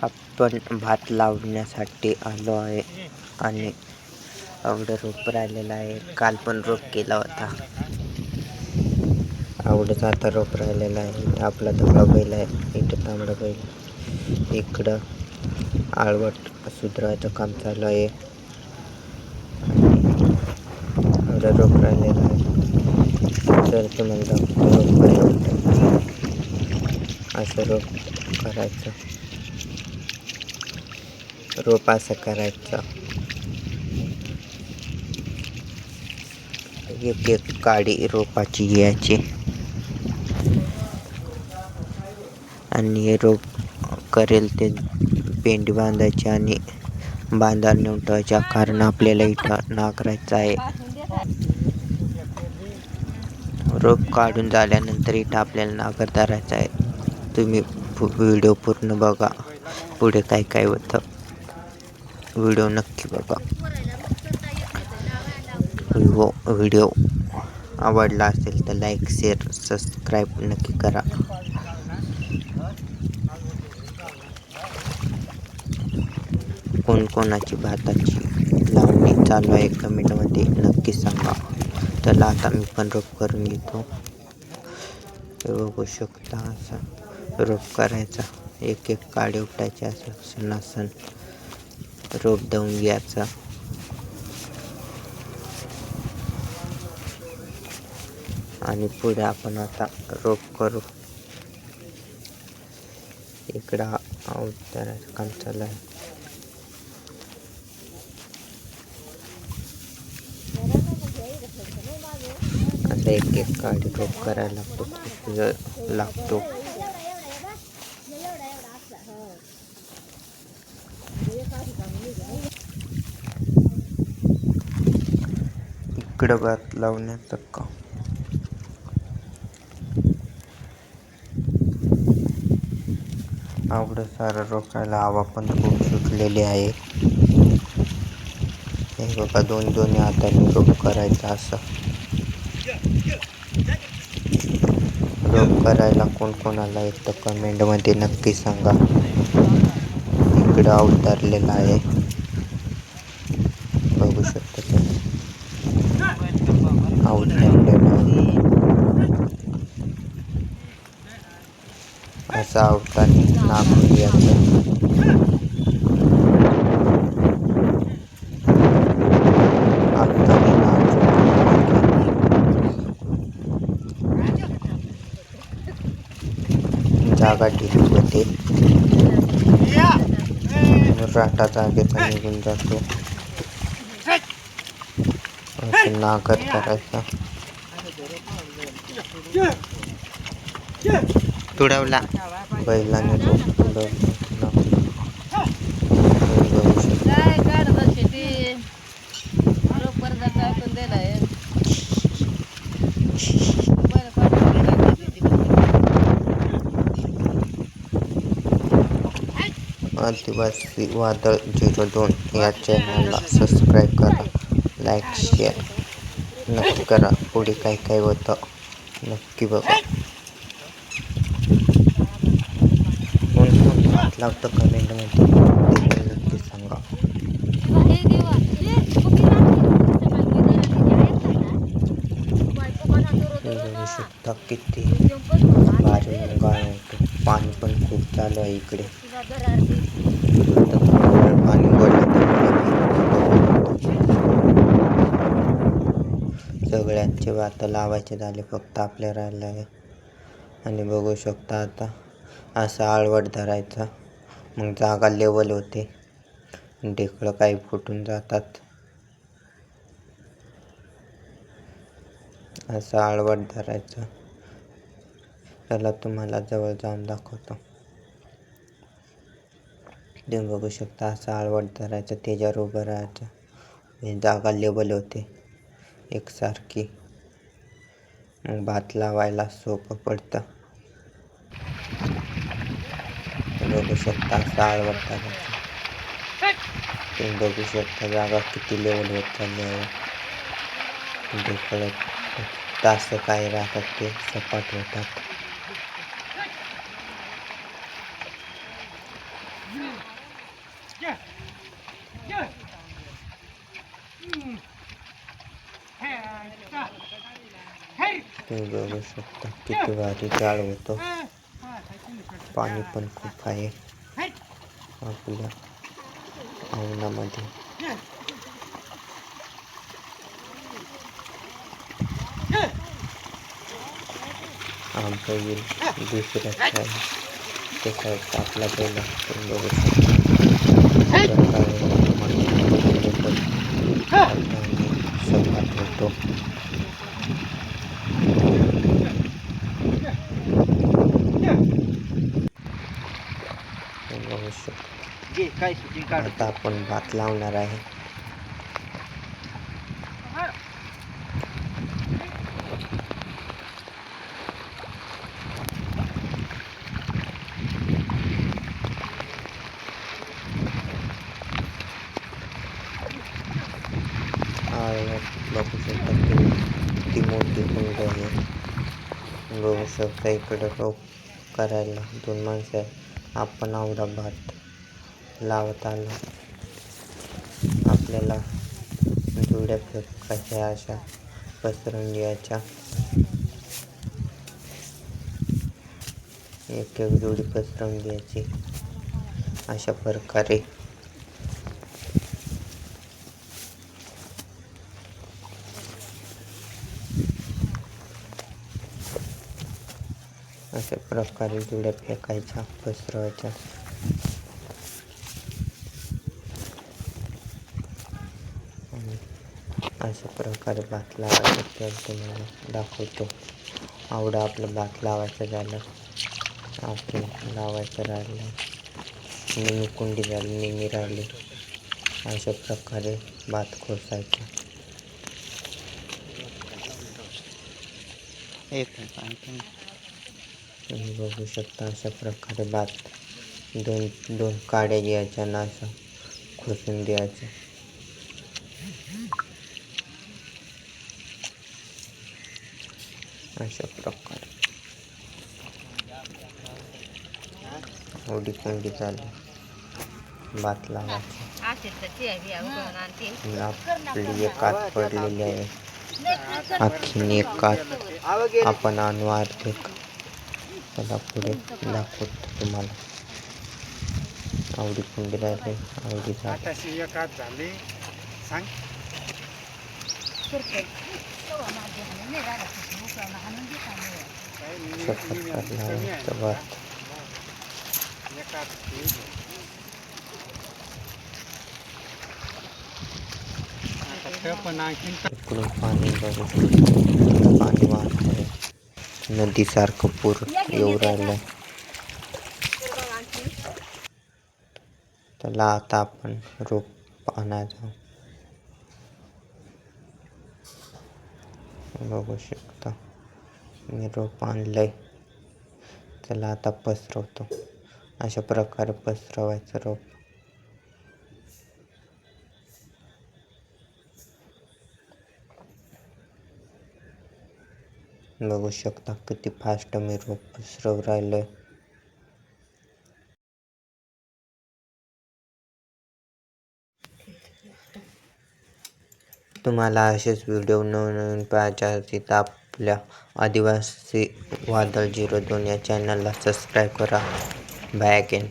आपण भात लावण्यासाठी आलो आहे आणि आवडं रोप राहिलेला आहे. काल पण रोप केला होता. आवडच आता रोप राहिलेला आहे. आपला धवळा बैल आहे, इथं तांबडा बैल, इकडं आळवट सुधारायचं काम चालू आहे. आवडं रोप राहिलेला आहे. तर तुम्हाला दाखवतो रोप कसं होतं. असं रोप करायचं, रोप असं करायचं. एक एक काडी रोपाची घ्यायची आणि हे रोप करेल ते पेंडी बांधायची आणि बांधायला नेऊन ठेवायच्या, कारण आपल्याला इथं नांगरायचं आहे. रोप काढून झाल्यानंतर इथं आपल्याला नांगर धरायचा आहे. तुम्ही व्हिडिओ पूर्ण बघा, पुढे काय काय होतं. व्हिडिओ नक्की बघा. व्हिडिओ आवडला असेल तर लाईक, शेअर, सबस्क्राईब नक्की करा. कोणकोणाची भाताची लावणी चालू आहे कमेंटमध्ये नक्की सांगा. त्याला आता मी पण रोप करून घेतो. बघू शकता असं रोप करायचा, एक एक काडी उपटायची, असं सणासन रोप देऊन घ्यायचा. आणि पुढे आपण आता रोप करू. इकडं अवताराचं काम चालू आहे. असं एक एक काडी रोप करायला लागतो. इकडं भात लावण्याचं का आवडं सारं रोपायला हवा पण खूप सुटलेली आहे. हे बघा, दोन्ही हाताने रोप करायचं. असं रोप करायला कोणाला येतं कमेंटमध्ये नक्की सांगा. इकडं अवतारलेला आहे, बघू शकता तुम्ही. अवतारलेला आहे. असं अवतानी नांगरून घ्यायचं. जागा ढिली होते, राटा जागेचा निघून जातो. असं नांगर करायचा. तुडवला बैलाने रोप तुडवला. आदिवासी वादळ 02 या चॅनलला सबस्क्राईब करा, लाईक शेअर नक्की करा. पुढे काय काय होतं नक्की बघा. कोण भात लावतं कमेंटमध्ये नक्की सांगा. बघू शकता किती भारी गाळ होतो. पाणी पण खूप चालू आहे इकडे. पाणी सगळ्यांचे भात लावायचे झाले, फक्त आपल्या राहिलं आहे. आणि बघू शकता आता असं आळवट धरायचा, मग जागा लेवल होते. ढेकळं काही फुटून जातात. असं आळवट धरायचं. त्याला तुम्हाला जवळ जाऊन दाखवतो. तुम्ही बघू शकता असं आळवट धरायचं, त्याच्यावर उभं राहायचं. जागा लेवल होते एकसारखी, मग भात लावायला सोपं पडतं. बघू शकता असं आळवट धरायचं. तुम्ही बघू शकता जागा किती लेवल होत चालली आहे. ढेकळं तास काय राहतात ते सपाट होतात. तुम्ही बघू शकता किती भारी जाळ होतो. पाणी पण खूप आहे आपल्या अंगणामध्ये. आमचा येईल दुसऱ्या साईडचा आपला पहिला तुम्ही बघू शकता. सपाट होतो. बघू शकता. आता आपण भात लावणार आहे. बघू शकता ती मोठी कुंड आहे. बघू शकता इकडं रोप करायला 2 माणसं आहे. आपण आवडा भात लावत आलो. आपल्याला जुड्या फेकायच्या अशा पसरून द्यायच्या. एक जोडी पसरवून द्यायची अशा प्रकारे. अशा प्रकारे जुड्या फेकायच्या, पसरवायच्या. अशा प्रकारे भात लावायचं तर तुम्हाला दाखवतो. आवडा आपलं भात लावायचं झालं. आपण लावायचं राहिलं, निमी कुंडी झाली, निमी राहिली. अशा प्रकारे भात खोसायचा. तुम्ही बघू शकता अशा प्रकारे भात दोन काड्या घ्यायच्या ना असं खोसून द्यायचं. अशा प्रकारे एवढी कुंडी झाली भात लावायची. आपली एक कात पडलेली आहे. आणखीन एक कात आपण आणू आर्थिक. चला पुढे दाखवतो तुम्हाला. आवडी कुंडी राहिली, आवडी झाली. इकडून पाणी बघू शकतो. पाणी वाहतंय, नदीसारखं पूर येऊ राहिलंय. त्याला आता आपण रोप आणायचं. बघू शकता मी रोप आणलंय. त्याला आता पसरवतो. अशा प्रकारे पसरवायचं रोप. बघू शकता किती फास्ट मी रोप पसरवू राहिलोय. तुम्हाला असेच व्हिडिओ नवीन पाहायचे असतील तर आपल्या आदिवासी वादळ 02 या चॅनलला सबस्क्राईब करा. Bye again.